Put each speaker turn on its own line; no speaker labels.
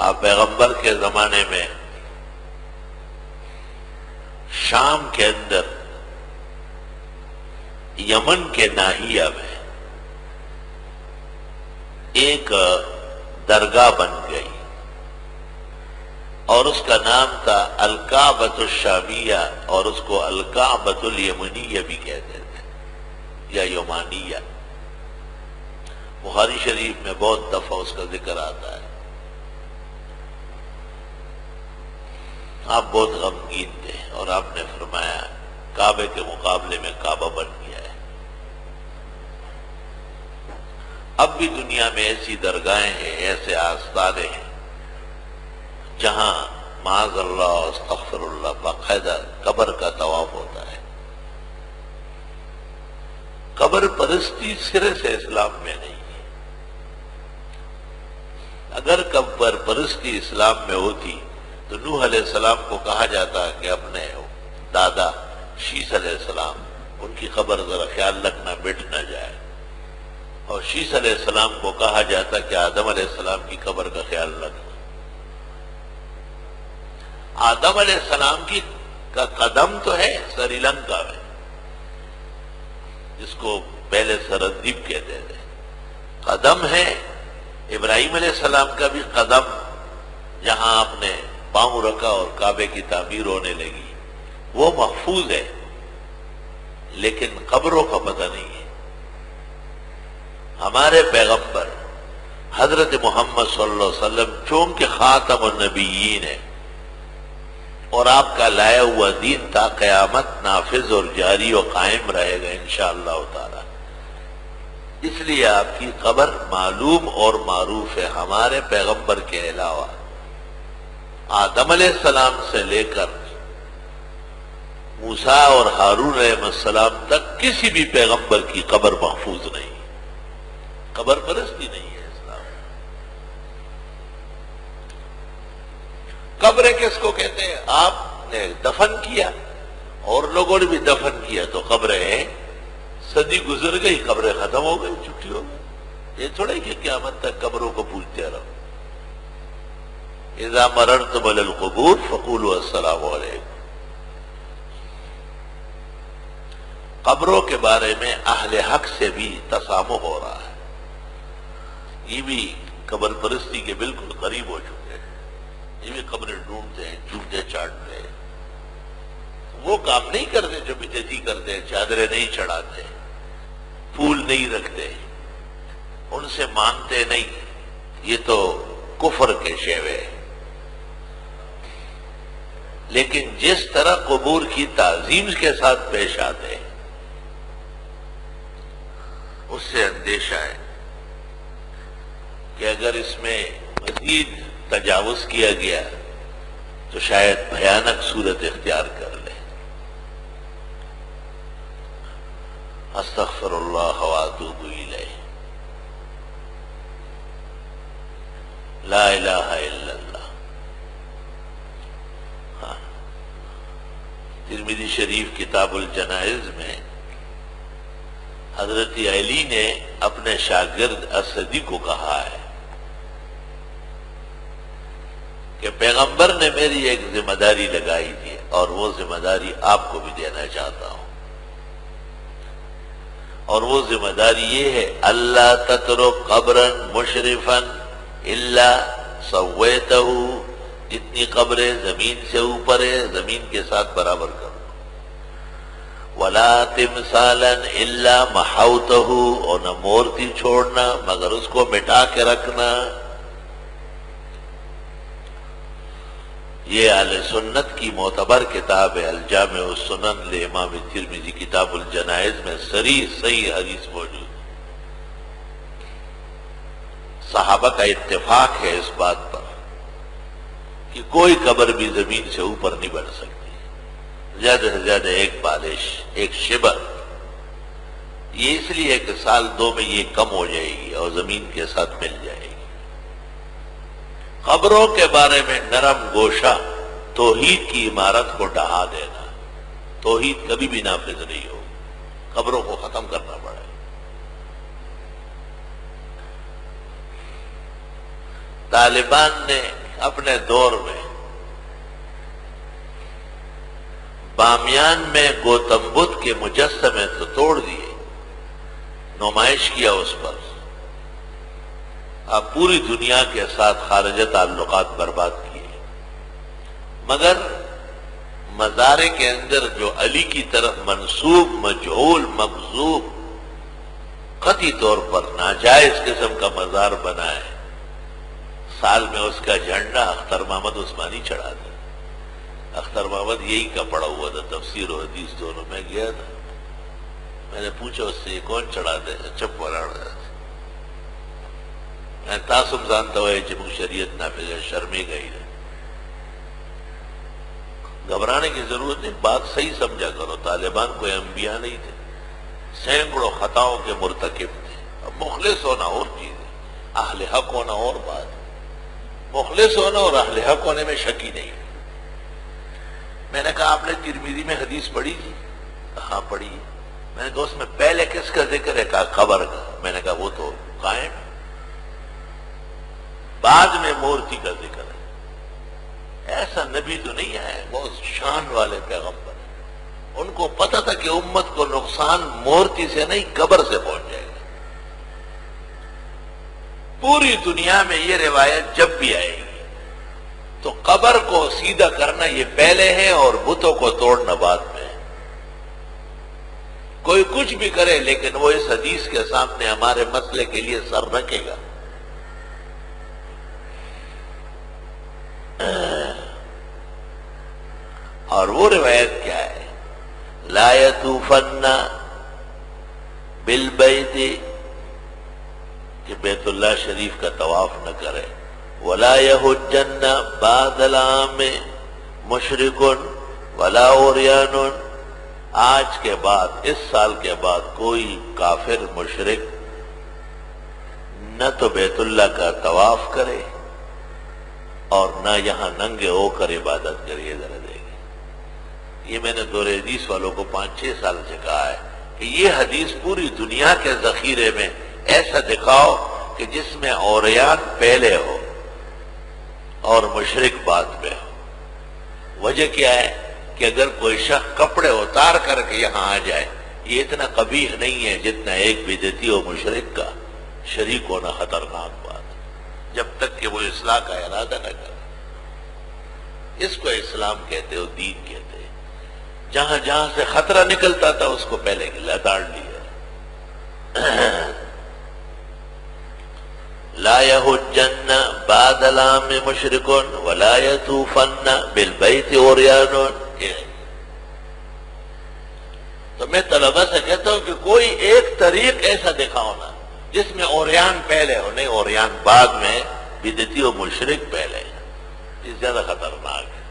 آپ پیغمبر کے زمانے میں شام کے اندر یمن کے ناحیہ میں ایک درگاہ بن گئی اور اس کا نام تھا الکعبۃ الشامیہ، اور اس کو الکعبۃ الیمنیہ بھی کہتے تھے یا یمانیہ۔ بخاری شریف میں بہت دفعہ اس کا ذکر آتا ہے۔ آپ بہت غمگین تھے اور آپ نے فرمایا کعبے کے مقابلے میں کعبہ بن گیا ہے۔ اب بھی دنیا میں ایسی درگاہیں ہیں، ایسے آستانے ہیں جہاں معاذ اللہ استغفر اللہ باقاعدہ قبر کا طواف ہوتا ہے۔ قبر پرستی سرے سے اسلام میں نہیں ہے۔ اگر قبر پرستی اسلام میں ہوتی تو نوح علیہ السلام کو کہا جاتا کہ اپنے دادا شیس علیہ السلام ان کی قبر ذرا خیال رکھنا مٹ نہ جائے، اور شیس علیہ السلام کو کہا جاتا کہ آدم علیہ السلام کی قبر کا خیال رکھنا۔ آدم علیہ السلام کا قدم تو ہے سری لنکا میں، جس کو پہلے سردیپ کہتے تھے، قدم ہے۔ ابراہیم علیہ السلام کا بھی قدم جہاں آپ نے پاؤں رکھا اور کعبے کی تعمیر ہونے لگی وہ محفوظ ہے، لیکن قبروں کا پتہ نہیں ہے۔ ہمارے پیغمبر حضرت محمد صلی اللہ علیہ وسلم چونکہ خاتم النبیین ہے اور آپ کا لایا ہوا دین تا قیامت نافذ اور جاری و قائم رہے گا انشاءاللہ تعالی، اس لیے آپ کی قبر معلوم اور معروف ہے۔ ہمارے پیغمبر کے علاوہ آدم علیہ السلام سے لے کر موسیٰ اور ہارون علیہ السلام تک کسی بھی پیغمبر کی قبر محفوظ نہیں، قبر پرستی نہیں ہے اسلام۔ قبر کس کو کہتے ہیں؟ آپ نے دفن کیا اور لوگوں نے بھی دفن کیا تو قبریں ہیں، صدی گزر گئی قبریں ختم ہو گئی، چھٹی ہو گئی۔ یہ تھوڑا کہ قیامت تک قبروں کو پوچھتے رہو۔ اذا مررتم علی القبور فقولوا السلام علیکم۔ قبروں کے بارے میں اہل حق سے بھی تسامح ہو رہا ہے، یہ بھی قبر پرستی کے بالکل قریب ہو چکے ہیں۔ یہ بھی قبریں ڈھونڈتے ہیں، چوٹے چاٹتے ہیں، وہ کام نہیں کرتے جو بدعتی کرتے ہیں، چادریں نہیں چڑھاتے، پھول نہیں رکھتے، ان سے مانگتے نہیں، یہ تو کفر کے شیوے ہیں۔ لیکن جس طرح قبور کی تعظیم کے ساتھ پیش آتے ہیں اس سے اندیشہ ہے کہ اگر اس میں مزید تجاوز کیا گیا تو شاید بھیانک صورت اختیار کر لے۔ استغفر اللہ واتوب الیہ، لا الہ الا اللہ۔ ترمذی شریف کتاب الجنائز میں حضرت علی نے اپنے شاگرد اسدی کو کہا ہے کہ پیغمبر نے میری ایک ذمہ داری لگائی تھی اور وہ ذمہ داری آپ کو بھی دینا چاہتا ہوں، اور وہ ذمہ داری یہ ہے اللہ تترک قبرا مشرفا الا سویتہ، جتنی قبریں زمین سے اوپر ہے زمین کے ساتھ برابر کرو، ولا تمثالا الا محوتہ، اور نہ مورتی چھوڑنا مگر اس کو مٹا کے رکھنا۔ یہ اہل سنت کی معتبر کتاب ہے الجامع السنن لامام ترمذی، کتاب الجنائز میں صحیح حدیث موجود۔ صحابہ کا اتفاق ہے اس بات پر کہ کوئی قبر بھی زمین سے اوپر نہیں بن سکتی، زیادہ سے زیادہ ایک بالش، ایک شبر۔ یہ اس لیے کہ سال 2 میں یہ کم ہو جائے گی اور زمین کے ساتھ مل جائے گی۔ قبروں کے بارے میں نرم گوشہ توحید کی عمارت کو ڈھا دینا، توحید کبھی بھی نافذ نہیں ہو، قبروں کو ختم کرنا پڑے۔ طالبان نے اپنے دور میں بامیان میں گوتم بدھ کے مجسمے تو توڑ دیے، نمائش کیا اس پر، اب پوری دنیا کے ساتھ خارجہ تعلقات برباد کیے، مگر مزارے کے اندر جو علی کی طرف منسوب مجہول مکذوب قطعی طور پر ناجائز قسم کا مزار بنا ہے، سال میں اس کا جھنڈا اختر محمد عثمانی چڑھا تھا۔ اختر محمد یہی کا پڑا ہوا تھا، تفسیر و حدیث دونوں میں گیا تھا، میں نے پوچھا اس سے یہ کون چڑھا دے؟ چپ وڑا میں تاسم جانتا ہوا جمہور شریعت نافذ ہے، شرمے گئی ہے، گھبرانے کی ضرورت نہیں، بات صحیح سمجھا کرو، طالبان کوئی انبیاء نہیں تھے، سینکڑوں خطاؤں کے مرتکب تھے، اب مخلص ہونا اور چیز ہے، اہل حق ہونا اور بات ہے، مخلص ہونا اور اہل حق ہونے میں شک ہی نہیں۔ میں نے کہا آپ نے ترمذی میں حدیث پڑھی تھی؟ ہاں پڑھی۔ میں نے کہا اس میں پہلے کس کا ذکر ہے؟ کہا قبر کا۔ میں نے کہا وہ تو قائم، بعد میں مورتی کا ذکر ہے، ایسا نبی تو نہیں ہے، بہت شان والے پیغمبر ہیں، ان کو پتہ تھا کہ امت کو نقصان مورتی سے نہیں قبر سے پہنچ جائے گا۔ پوری دنیا میں یہ روایت جب بھی آئے گی تو قبر کو سیدھا کرنا یہ پہلے ہے اور بتوں کو توڑنا بعد میں ہے۔ کوئی کچھ بھی کرے لیکن وہ اس حدیث کے سامنے ہمارے مسئلے کے لیے سر رکھے گا۔ اور وہ روایت کیا ہے؟ لا یطوفن بالبیت، کہ بیت اللہ شریف کا طواف نہ کرے، ولا یحجن بعد العام مشرک ولا عریان، آج کے بعد اس سال کے بعد کوئی کافر مشرک نہ تو بیت اللہ کا طواف کرے اور نہ یہاں ننگے ہو کر عبادت کرے۔ ذرا دیکھیں، یہ میں نے دور حدیث والوں کو 5-6 سال سے کہا ہے کہ یہ حدیث پوری دنیا کے ذخیرے میں ایسا دکھاؤ کہ جس میں عریان پہلے ہو اور مشرک بعد میں ہو۔ وجہ کیا ہے کہ اگر کوئی شخص کپڑے اتار کر کے یہاں آ جائے، یہ اتنا قبیح نہیں ہے جتنا ایک بدعتی و مشرک کا شریک ہونا خطرناک بات ہے، جب تک کہ وہ اصلاح کا ارادہ نہ کرے۔ اس کو اسلام کہتے ہو، دین کہتے ہیں۔ جہاں جہاں سے خطرہ نکلتا تھا اس کو پہلے لتاڑ لیا۔ لا یحجن بعد العام مشرک ولا یطوفن بالبیت عریان۔ تو میں طلبہ سے کہتا ہوں کہ کوئی ایک طریق ایسا دکھاؤ نا جس میں عریان پہلے ہو، نہیں عریان بعد میں، بدعتی و مشرک پہلے، یہ زیادہ خطرناک ہے۔